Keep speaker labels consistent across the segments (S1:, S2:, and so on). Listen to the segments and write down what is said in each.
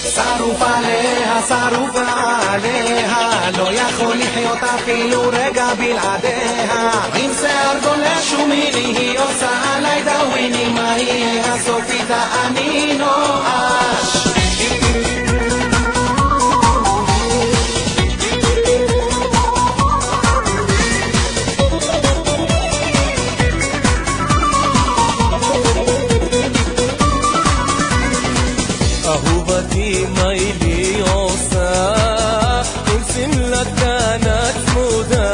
S1: שרוף עליה, שרוף עליה, לא יכול לחיות אפילו רגע בלעדיה. עם שיער גולש ומיני היא עושה עליי דאוויני, מה יהיה הסוף איתה אני נואש.
S2: אהובתי מה היא עושה עם סמלה קטנה צמודה,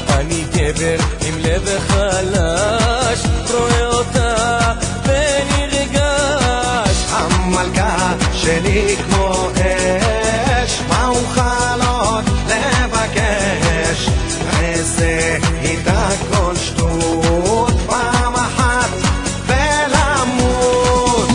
S2: אני גבר עם לב חלש רואה אותה ונרגש.
S1: המלכה שלי כמו אש, מה אוכל עוד לבקש? איזה איתה כל שטות פעם אחת ולמות.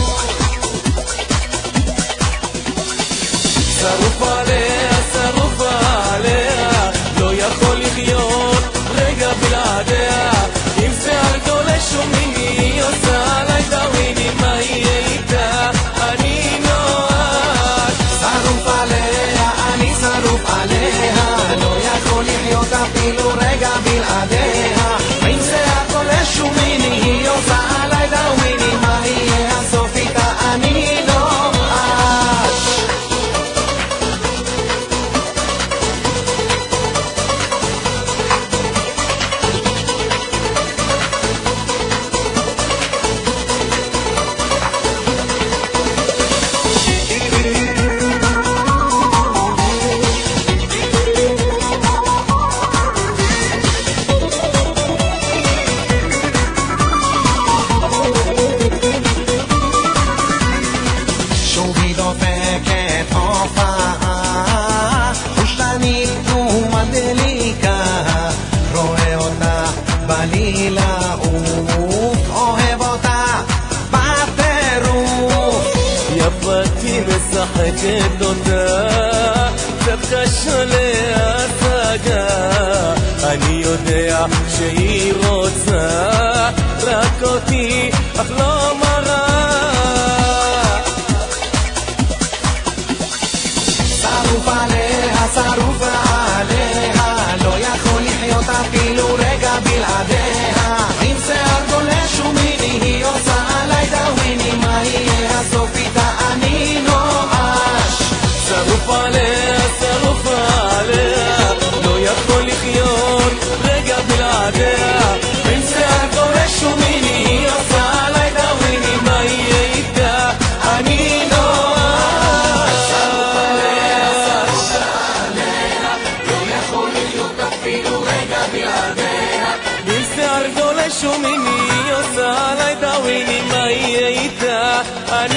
S2: שרוף עליה, שרוף עליה, לא יכול לחיות רגע בלעדיה. עם שיער גולש ומיני עושה עליי דאוויני, מה יהיה איתה אני נואש.
S1: שרוף עליה, אני שרוף עליה, לא יכול לחיות אפילו רגע בלעדיה. עם שיער גולש ומיני היא עושה עליי דאוויני, מה יהיה הסוף איתה אני נואש. שובי דופקת הופעה, חושלנית ומדליקה, רואה אותה בלי לעוף, אוהב אותה בטירוף.
S2: יפתי משחקת אותה, קצת קשה להשגה, אני יודע שהיא רוצה רק אותי אך לא מראה.
S1: שרוף עליה, שרוף עליה, לא יכול לחיות אפילו רגע בלעדיה. עם שיער גולש ומיני היא עושה עליי דאוויני, מה יהיה הסוף איתה אני נואש.
S2: שרוף עליה, שרוף עליה, לא יכול לחיות רגע בלעדיה. עם שיער גולש ומיני היא עושה עליי דאוויני, מה יהיה איתה אני נואש. עם שיער גולש ומיני עושה עליי דאוויני, מה יהיה איתה אני